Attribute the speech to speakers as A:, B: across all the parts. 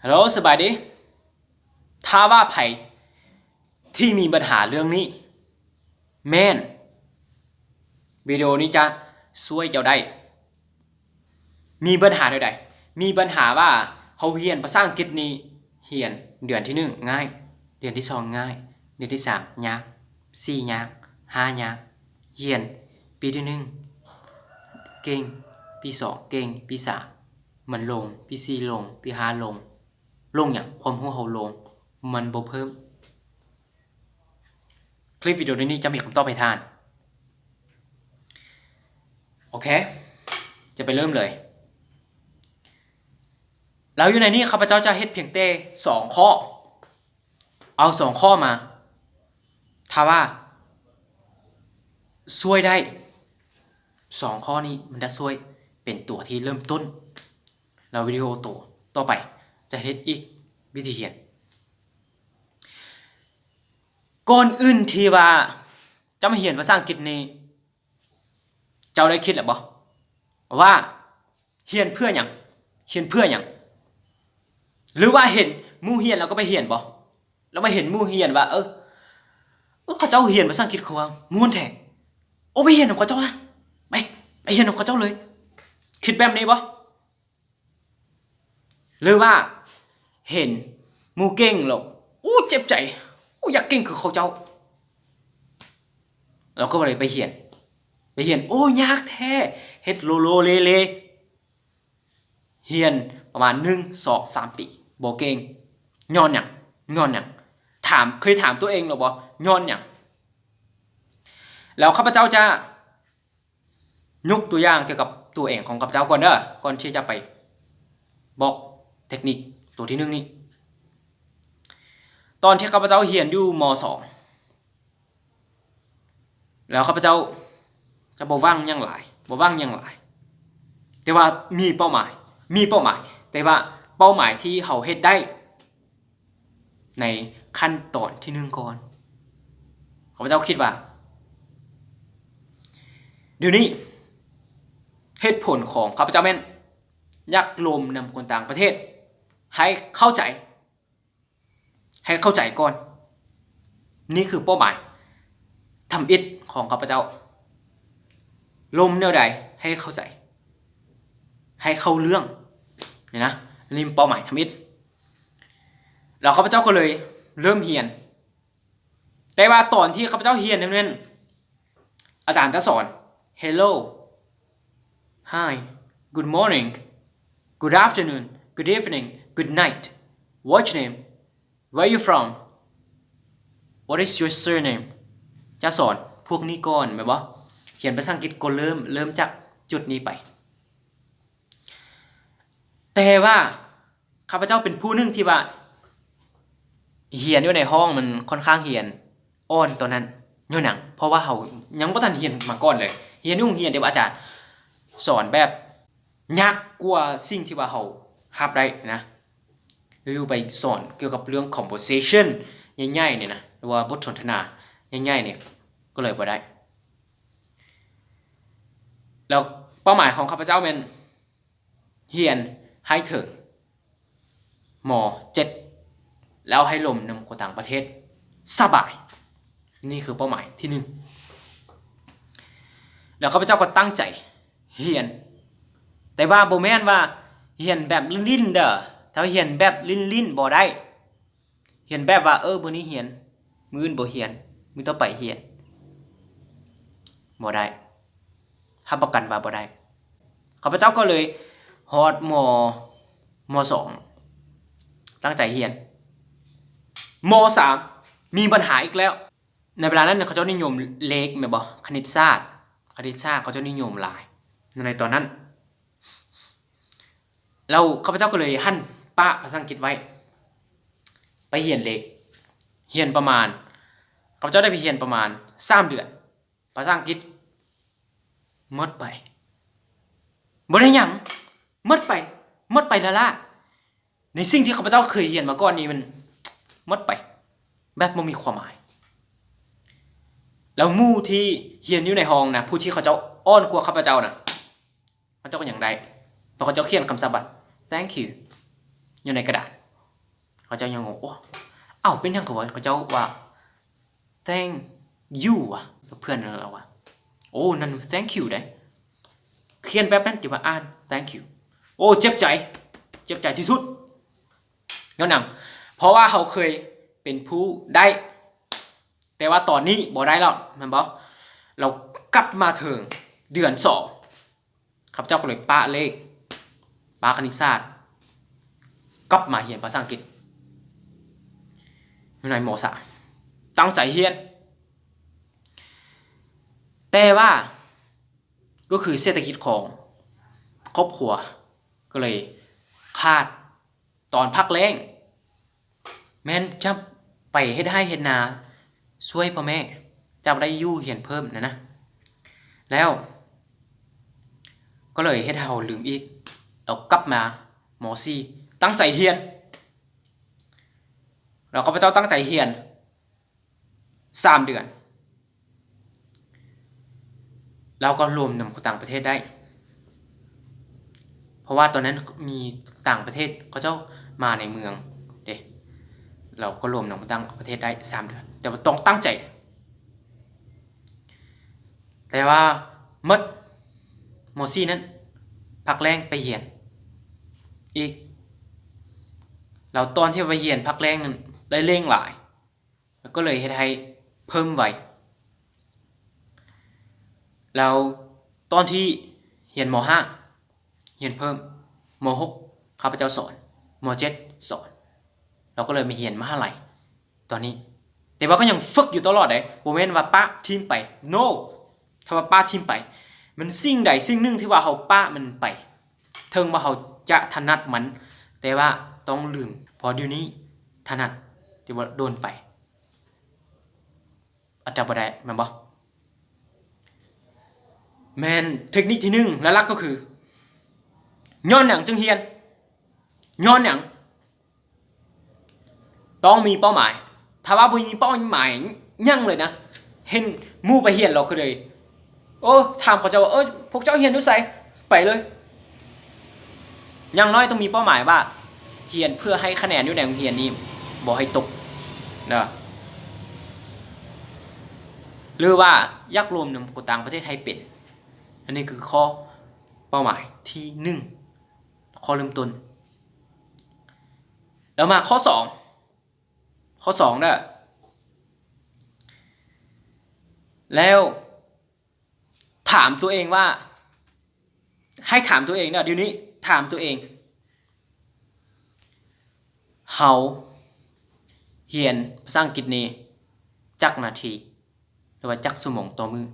A: ฮัลโหลสบายดีถ้าว่าไผที่มีปัญหาเรื่องนี้แม่นวิดีโอนี้จะช่วยเจ้าได้มีปัญหาใดๆมีปัญหาว่าเขาเรียนภาษาอังกฤษนี้เรียนเดือนที่1ง่ายเดือนที่2ง่ายเดือนที่3ยาก4ยาก5ยากเรียนปีที่1เก่งปี2เก่งปี3มันลงปี4ลงปี5ลงอย่างความรู้เขาลงมันบ่เพิ่มคลิปวิดีโอนี้จะมีคำตอบให้ท่านโอเคจะไปเริ่มเลยแล้วอยู่ในนี้ข้าพเจ้าจะเฮ็ดเพียงแต่2ข้อเอา2ข้อมาถ้าว่าช่วยได้2ข้อนี้มันจะช่วยเป็นตัวที่เริ่มต้นแล้ววิดีโอต่อไปจะเฮ็ดอีกวิธีเรียนก่อนอื่นที่ว่าจะมาเรียนภาษาอังกฤษนี้เจ้าได้คิดหรือบ่ว่าเรียนเพื่อหยังเรียนเพื่อหยังหรือว่าเห็นหมู่เรียนแล้วก็ไปเรียนบ่แล้วมาเห็นหมู่เรียนว่าเขาเจ้าเรียนภาษาอังกฤษเขาว่าม่วนแท้โอ้ไปเรียนกับเขาเจ้านะไปเรียนกับเขาเจ้าเลยคิดแบบนี้บ่หรือว่าเห็นหมู่เก่งแล้วอู้เจ็บใจอู้อยากเก่งคือเขาเจ้าเราก็เลยไปเรียนโอ้ยากแท้เฮ็ดโลเลเรียนประมาณ1 2 3ปีบ่เก่งย้อนหยังเคยถามตัวเองหรอบ่ย้อนหยังแล้วข้าพเจ้าจะยกตัวอย่างเกี่ยวกับตัวเองของข้าพเจ้าก่อนเด้อก่อนที่จะไปบอกเทคนิคตัวที่1นี้ตอนที่ข้าพเจ้าเรียนอยู่ม.2 แล้วข้าพเจ้าจะบ่ว่างหยังหลายแต่ว่ามีเป้าหมายแต่ว่าเป้าหมายที่เขาเฮ็ดได้ในขั้นตอนที่1ก่อนข้าพเจ้าคิดว่าเดี๋ยวนี้เหตุผลของข้าพเจ้าแม่นอยากลมนำคนต่างประเทศให้เข้าใจก่อนนี่คือเป้าหมายทำอิฐของข้าพเจ้าลมแนวใดให้เข้าใจให้เข้าเรื่องนี่นะนี่เป้าหมายทำอิฐแล้วข้าพเจ้าก็เลยเริ่มเรียนแต่ว่าตอนที่ข้าพเจ้าเรียนนั้นอาจารย์จะสอน Hello Hi Good morning Good afternoon Good evening Good night What's your name Where you from What is your surname จะสอนพวกนี้ก่อนไหมบ่เขียนภาษาอังกฤษก็เริ่มจากจุดนี้ไปแต่ว่าข้าพเจ้าเป็นผู้หนึ่งที่ว่าเรียนอยู่ในห้องมันค่อนข้างเรียนอ่อนตอนนั้นย้อนหยังเพราะว่าเขายังบ่ทันเรียนมาก่อนเลยเรียนอยู่โรงเรียนแต่ว่าอาจารย์สอนแบบยากกว่าสิ่งที่ว่าเขารับได้นะอยู่ไปสอนเกี่ยวกับเรื่อง conversation ง่ายๆเนี่ยนะหรือว่าบทสนทนาง่ายๆเนี่ยก็เลยบ่ได้แล้วเป้าหมายของข้าพเจ้าเป็นเรียนให้ถึงม.7 แล้วให้ลมนำคนต่างประเทศสบายนี่คือเป้าหมายที่1แล้วข้าพเจ้าก็ตั้งใจเรียนแต่ว่าบ่แม่นว่าเรียนแบบลิ้นๆเด้อถ้าเรียนแบบลิ้นๆบ่ได้เรียนแบบว่ามื้อนี้เรียนมื้ออื่นบ่เรียนมื้อต่อไปเรียนบ่ได้รับประกันว่าบ่ได้ข้าพเจ้าก็เลยฮอดม.2 ตั้งใจเรียนม.3 มีปัญหาอีกแล้วในเวลานั้นเขาเจ้านิยมเลขแม่นบ่คณิตศาสตร์เขาเจ้านิยมหลายในตอนนั้นแล้วข้าพเจ้าก็เลยหั่นปะภาษาอังกฤษไว้ไปเรียนเลขข้าพเจ้าได้ไปเรียนประมาณ3 เดือนภาษาอังกฤษหมดไปบ่ได้หยังหมดไปละในสิ่งที่ข้าพเจ้าเคยเรียนมาก่อนนี้มันหมดไปแบบบ่มีความหมายแล้วหมู่ที่เรียนอยู่ในห้องนะผู้ที่เขาเจ้าอ้อนกว่าข้าพเจ้านะเขาเจ้าก็ยังได้เพราะเขาเจ้าเขียนคำศัพท์ว่า thank you อยู่ในกระดาษ เขาเจ้ายังงงโอ้เอ้าเป็นยังไงวะเขาเจ้าว่า thank you อ่ะเพื่อนเราอ่ะโอ้นั่น thank you ได้เขียนแบบนั้นที่ว่าอ่าน thank you โอ้เจ็บใจที่สุดย้อนหนังเพราะว่าเขาเคยเป็นผู้ได้แต่ว่าตอนนี้บ่ได้แล้วมันบอกเรากลับมาถึงเดือน2ครับเจ้าก็เลยป้าเลขป้าคณิตศาสตร์กลับมาเรียนภาษาอังกฤษอยู่ในม.3ตั้งใจเรียนแต่ว่าก็คือเศรษฐกิจของครอบครัวก็เลยขาดตอนพักแล้งแม่นจะไปเฮ็ดให้เฮ็ดนาช่วยพ่อแม่จะได้อยู่เรียนเพิ่มนะแล้วก็เลยเฮ็ดให้เราลืมอีกเรากลับมาม.4ตั้งใจเรียนเราก็พระเจ้าตั้งใจเรียน3 เดือนเราก็รวมนำต่างประเทศได้เพราะว่าตอนนั้นมีต่างประเทศเขาเจ้ามาในเมืองเด้เราก็รวมนำต่างประเทศได้3 เดือนแต่ว่าต้องตั้งใจแต่ว่าหมดม.4นั้นพักแรงไปเรียนอีกเราตอนที่ไปเรียนพักแรงนั้นได้เร่งหลายแล้วก็เลยเฮ็ดให้เพิ่มไวแล้วตอนที่เรียนม.5เรียนเพิ่มม.6ข้าพเจ้าสอนม.7สอนเราก็เลยมาเรียนมหาลัยตอนนี้แต่ว่าก็ยังฝึกอยู่ตลอดเลยบ่แม่นว่าป้าทีมไป no ถ้าว่าป้าทีมไปมันสิ่งใดสิ่งหนึ่งที่ว่าเฮาป้ามันไปถึงว่าเฮาจะถนัดมันแต่ว่าต้องลืมพอเดี๋ยวนี้ถนัดที่ว่าโดนไปอาจจะบ่ได้แม่นบ่แม่นเทคนิคที่1และหลักก็คือย้อนหยังจึงเรียนย้อนหยังต้องมีเป้าหมายถ้าว่าบ่มีเป้าหมายยังเลยนะเห็นหมู่ไปเรียนเราก็เลยโอ้ถามเขาเจ้าว่าพวกเจ้าเรียนอยู่ไสไปเลยอย่างน้อยต้องมีเป้าหมายว่าเรียนเพื่อให้คะแนนอยู่ในโรงเรียนนี้บ่ให้ตกเด้อหรือว่าอยากรวมนำกับต่างประเทศให้เป็นอันนี้คือข้อเป้าหมายที่1ข้อเริ่มต้นแล้วมาข้อ2เด้อแล้วถามตัวเองว่าให้ถามตัวเองเด้อเดี๋ยวนี้ถามตัวเองเฮาเรียนภาษาอังกฤษนี่จักนาทีหรือว่าจักชั่วโมงต่อมื้อ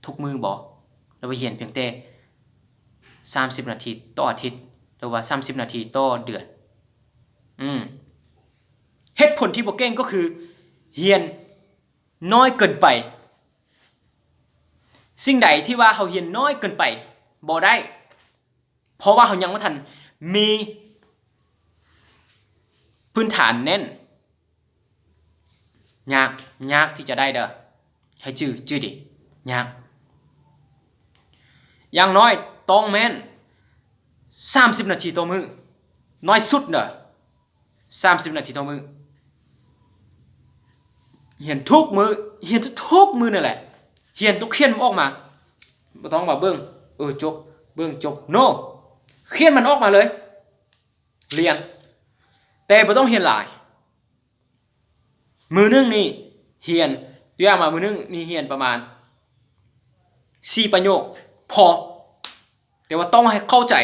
A: ทุกมื้อบ่หรือว่าเรียนเพียงแต่30 นาทีต่ออาทิตย์หรือว่า30 นาทีต่อเดือนเหตุผลที่บ่เก่งก็คือเรียนน้อยเกินไปสิ่งใดที่ว่าเฮาเรียนน้อยเกินไปบ่ได้เพราะว่าเฮายังบ่ทันมีพื้นฐานแน่นยากที่จะได้เด้อให้จื้อดิยากอย่างน้อยต้องแม่น30 นาทีต่อมื้อน้อยสุดเด้อ30 นาทีต่อมื้อเรียนทุกมื้อนั่นแหละเรียนทุกเขียนออกมาบ่ต้องว่าเบิ่งจบเบิ่งจบ no เขียนมันออกมาเลยเรียนแต่บ่ต้องเรียนหลายมื้อนึงนี่เรียนตัวอย่างมามื้อนึงนี่เรียนประมาณ4 ประโยคพอแต่ว่าต้องให้เข้าใจ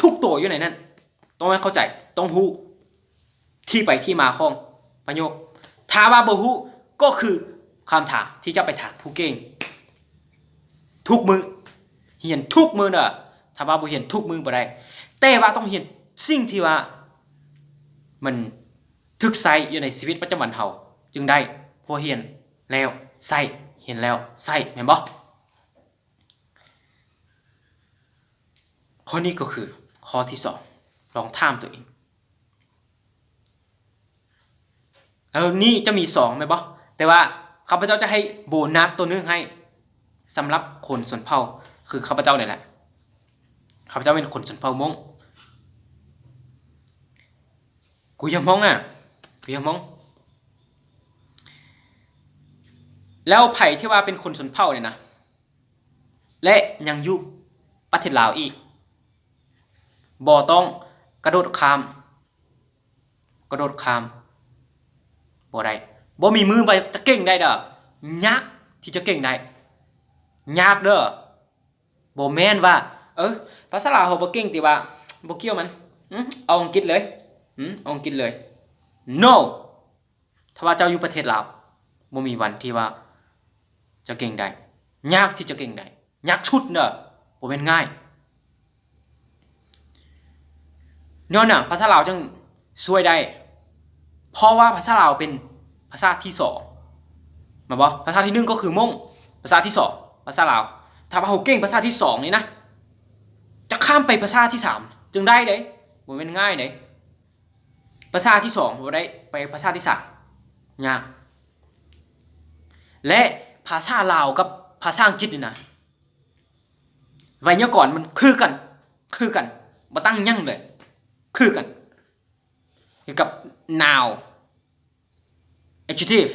A: ทุกตัวอยู่ในนั้นต้องให้เข้าใจต้องรู้ที่ไปที่มาของประโยคถ้าว่าบ่รู้ก็คือคำถามที่จะไปถามผู้เก่งทุกมื้อเรียนทุกมื้อเด้อถ้าว่าบ่เรียนทุกมื้อบ่ได้แต่ว่าต้องเรียนสิ่งที่ว่ามันถึกใช้อยู่ในชีวิตประจำวันเฮาจึงได้พอเรียนแล้วใช้เรียนแล้วใช้แม่นบ่ข้อนี้ก็คือข้อที่2ลองถามตัวเองนี่จะมี2แม่นบ่แต่ว่าข้าพเจ้าจะให้โบนัสตัวนึงให้สำหรับคนชนเผ่าคือข้าพเจ้านี่แหละข้าพเจ้าเป็นคนชนเผ่ามง กูยังมองอ่ะกูยังมองแล้วไผ่ที่ว่าเป็นคนชนเผ่าเนี่ยนะและยังอยู่ประเทศลาวอีกบ่ต้องกระโดดข้ามบ่ได้บ่มีมือไปจะเก่งได้เด้อยากที่จะเก่งได้ยากเด้อบ่แม่นว่าภาษาลาวเขาบ่เก่งติว่าบ่เกี่ยวมันเอาอังกฤษเลยเอาอังกฤษเลย no ถ้าว่าเจ้าอยู่ประเทศลาวบ่มีวันที่ว่าจะเก่งได้ยากที่จะเก่งได้ยากชุดเด้อบ่แม่นง่ายย้อนหยังภาษาลาวจึงช่วยได้เพราะว่าภาษาลาวเป็นภาษาที่สองแม่นบ่ภาษาที่1ก็คือมงภาษาที่2ภาษาลาวถ้าว่าเฮาเก่งภาษาที่2นี่นะจะข้ามไปภาษาที่3จึงได้เด้บ่แม่นง่ายเด้ภาษาที่2บ่ได้ไปภาษาที่3ยากและภาษาลาวกับภาษาอังกฤษนี่นะไวยากรณ์มันคือกันบ่ตั้งหยังเลยคือกันเกี่ยวกับ noun adjective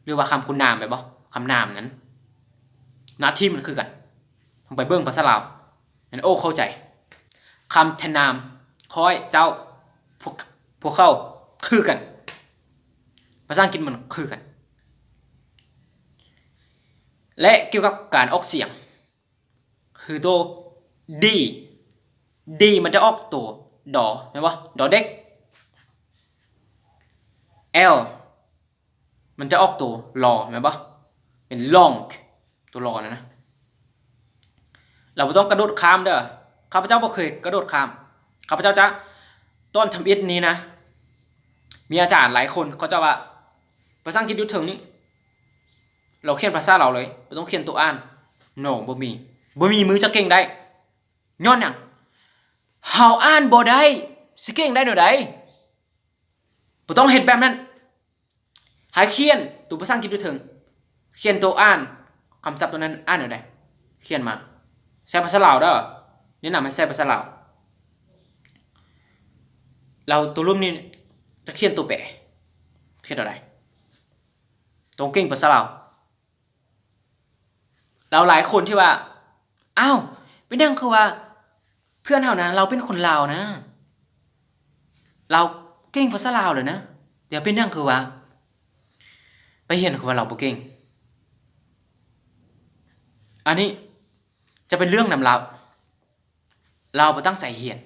A: หรือว่าคำคุณนามแบบบ่คำนามนั้นหน้าที่มันคือกันต้องไปเบิ่งภาษาลาวงั้นโอ้เข้าใจคำแทนนามคอยเจ้าพวกเขาคือกันภาษาอังกฤษมันคือกันและเกี่ยวกับการออกเสียงคือตัว D มันจะออกตัวดอใช่ปะดอเด็ก L มันจะออกตัวรอใช่ปะเป็น long ตัวรอนะเราไม่ต้องกระโดดข้ามเด้อข้าพเจ้าบ่เคยกระโดดข้ามข้าพเจ้าจะต้นทำอิฐนี้นะมีอาจารย์หลายคนเขาจะว่าภาษาอังกฤษอยู่ถึงนี้เราเขียนภาษาเราเลยไม่ต้องเขียนตัวอ่าน no บ่มีมือจะเก่งได้ย้อนหยังเฮาอ่านบ่ได้สิเก่งได้แนวใดบ่ต้องเฮ็ดแบบนั้นหาเขียนตัวภาษาอังกฤษอยู่ถึงเขียนตัวอ่านคำศัพท์ตัวนั้นอ่านแนวใดเขียนมาใช้ภาษาลาวเด้อแนะนำให้ใช้ภาษาลาวเราตัวรูปนี้จะเขียนตัวแปรเขียนอะไรต้องเก่งภาษาลาวเราหลายคนที่ว่าอ้าวเป็นยังคือว่าเพื่อนเฮานะเราเป็นคนลาวนะเราเก่งภาษาลาวเลยนะเดี๋ยวเป็นยังคือว่าไปเห็นคือว่าเราบ่เก่งอันนี้จะเป็นเรื่องนำลับเราบ่ตั้งใจเรียน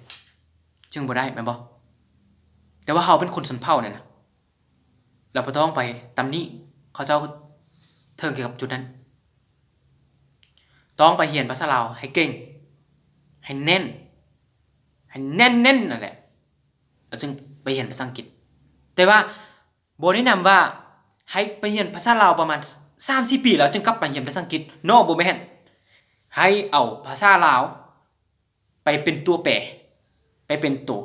A: จึงบ่ได้แม่นบ่แต่ว่าเฮาเป็นคนชนเผ่าเนี่ยนะเราบ่ต้องไปตำหนิเขาเจ้าเทิงเกี่ยวกับจุดนั้นต้องไปเรียนภาษาลาวให้เก่งให้แน่นนั่นแหละเราจึงไปเรียนภาษาอังกฤษแต่ว่าบ่แนะนำว่าให้ไปเรียนภาษาลาวประมาณ 3-4 ปีแล้วจึงกลับไปเรียนภาษาอังกฤษ no บ่แม่นให้เอาภาษาลาวไปเป็นตัวแปรไปเป็นตัว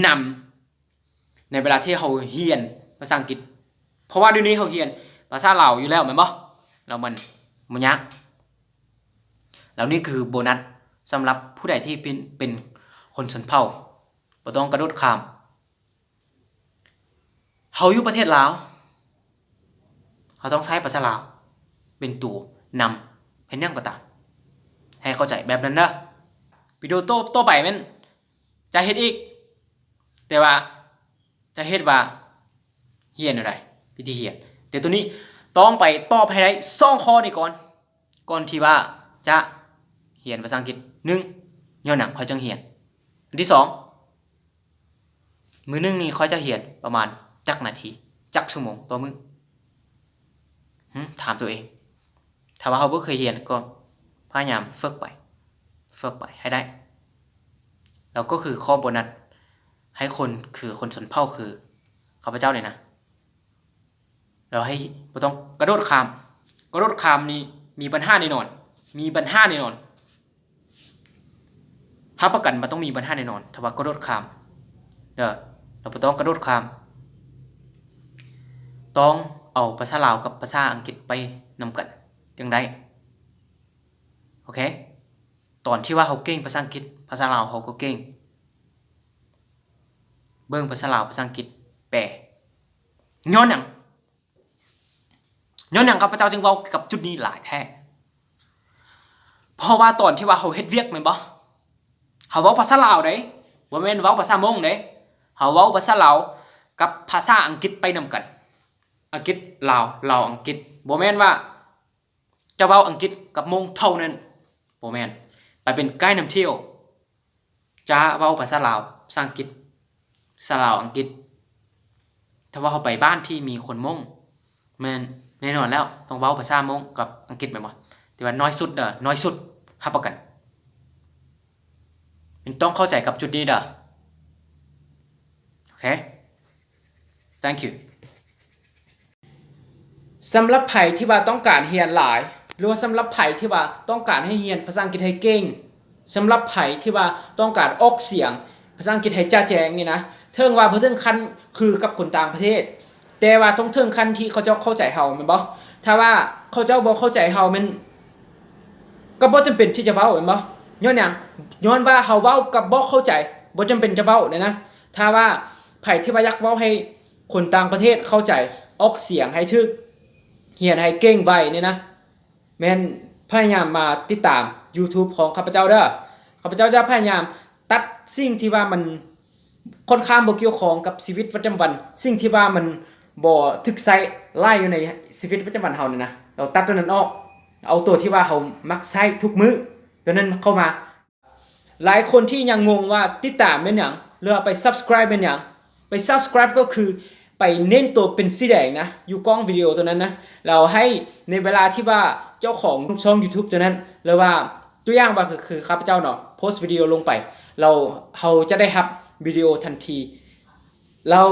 A: นำในเวลาที่เขาเรียนภาษาอังกฤษเพราะว่าเดี๋ยวนี้เขาเรียนภาษาลาวอยู่แล้วแม่นบ่แล้วมันยากแล้วนี่คือโบนัสสำหรับผู้ใดที่เป็นคนชนเผ่าบ่ต้องกระโดดข้ามเฮาอยู่ประเทศลาวเขาต้องใช้ภาษาลาวเป็นตัวนำเป็นหยังก็ตามให้เข้าใจแบบนั้นนะวิดีโอโต้ไปแม่นจะเฮ็ดอีกแต่ว่าจะเฮ็ดว่าเรียนอะไรวิธีเรียนแต่ตัวนี้ต้องไปตอบให้ได้2ข้อนี้ก่อนที่ว่าจะเรียนภาษาอังกฤษ1ย้อนหนังค่อยจังเรียนอันที่2มื้อนึงนี่ค่อยจะเรียนประมาณจักนาทีจักชั่วโมงต่อมื้อถามตัวเองถ้าว่าเขาบ่เคยเรียนก็พยายามฝึกไปให้ได้แล้วก็คือข้อโบนัสให้คนคือคนชนเผ่าคือข้าพเจ้าเลยนะเราให้บ่ต้องกระโดดข้ามนี่มีปัญหาแน่นอนถ้าประกันมันต้องมีปัญหาแน่นอนถ้าว่ากระโดดข้ามเด้อเราบ่ต้องกระโดดข้ามต้องเอาภาษาลาวกับภาษาอังกฤษไปนำกันจังได๋โอเคตอนที่ว่าเขาเก่งภาษาอังกฤษภาษาลาวเขาก็เก่งเบิ่งภาษาลาวภาษาอังกฤษ แปลย้อนหยังข้าพเจ้าจึงเว้ากับจุดนี้หลายแท้เพราะว่าตอนที่ว่าเขาเฮ็ดเวียกแม่นบ่เขาเว้าภาษาลาวเด้บ่แม่นเว้าภาษามงเด้เขาเว้าภาษาลาวกับภาษาอังกฤษไปนำกันอังกฤษลาวอังกฤษบ่แม่นว่าจะเว้าอังกฤษกับมงเท่านั้นบ่แม่นไปเป็นไกด์นำเที่ยวจะเว้าภาษาลาวภาษาอังกฤษภาษาลาวอังกฤษถ้าว่าเขาไปบ้านที่มีคนมงแม่นแน่นอนแล้วต้องเว้าภาษามงกับอังกฤษแม่นบ่แต่ว่าน้อยสุดรับประกันมันต้องเข้าใจกับจุดนี้โอเค thank you สำหรับไผที่ว่าต้องการเรียนหลายหรือว่าสำหรับไผที่ว่าต้องการให้เรียนภาษาอังกฤษให้เก่งสำหรับไผที่ว่าต้องการออกเสียงภาษาอังกฤษให้จ้าแจ้งนี่นะเทิงว่าบ่ถึงขั้นคือกับคนต่างประเทศแต่ว่าต้องถึงขั้นที่เขาเจ้าเข้าใจเฮาแม่นบ่ถ้าว่าเขาเจ้าบ่เข้าใจเฮามันก็บ่จำเป็นที่จะเว้าแม่นบ่ย้อนหยังย้อนว่าเฮาเว้ากับบ่เข้าใจบ่จำเป็นจะเว้าเนี่ยนะถ้าว่าไผที่ว่าอยากเว้าให้คนต่างประเทศเข้าใจออกเสียงให้ถูกเรียนให้เก่งไว้เนี่ยนะแม่นพยายามมาติดตาม YouTube ของข้าพเจ้าเด้อข้าพเจ้าจะพยายามตัดสิ่งที่ว่ามันค่อนข้างบ่เกี่ยวข้องกับชีวิตประจำวันสิ่งที่ว่ามันบ่ถึกใช้ไล่อยู่ในชีวิตประจำวันเฮานี่นะเราตัดตัวนั้นออกเอาตัวที่ว่าเฮามักใช้ทุกมื้อตัวนั้นเข้ามาหลายคนที่ยังงงว่าติดตามเป็นหยังหรือว่าไป Subscribe เป็นหยังไป Subscribe ก็คือไปเน้นตัวเป็นสีแดงนะอยู่กล้องวิดีโอตัวนั้นนะเราให้ในเวลาที่ว่าเจ้าของช่อง YouTube ตัวนั้นหรือว่าตัวอย่างว่าคือข้าพเจ้าเนาะโพสต์วิดีโอลงไปเราจะได้รับวิดีโอทันทีเรา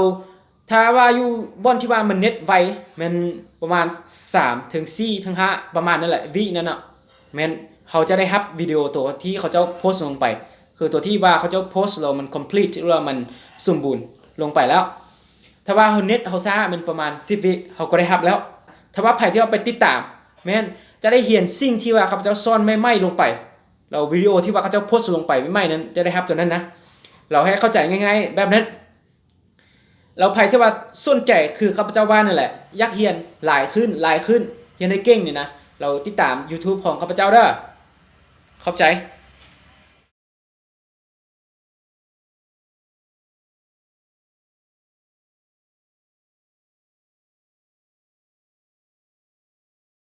A: ถ้าว่าอยู่บ่อนที่ว่ามันเน็ตไวมันประมาณ3ถึง4ถึง5ประมาณนั่นแหละวินั่นน่ะแม่นเขาจะได้รับวิดีโอตัวที่เขาเจ้าโพสต์ลงไปคือตัวที่ว่าเขาเจ้าโพสต์แล้วมัน complete หรือว่ามันสมบูรณ์ลงไปแล้วถ้าว่าเน็ตเขาช้ามันประมาณ10วิเขาก็ได้รับแล้วถ้าว่าใครที่เอาไปติดตามแม่นจะได้เห็นสิ่งที่ว่าเขาเจ้าซ่อนไม่ลงไปเราวิดีโอที่ว่าเขาเจ้าโพสต์ลงไปไม่นั้นจะได้รับตัวนั้นนะเราให้เข้าใจง่ายๆแบบนั้นเราใครที่ว่าสนใจคือข้าพเจ้าว่านั่นแหละอยากเรียนหลายขึ้นเรียนให้เก่งนี่นะเราติดตาม YouTube ของข้าพเจ้าเด้อเข้าใจ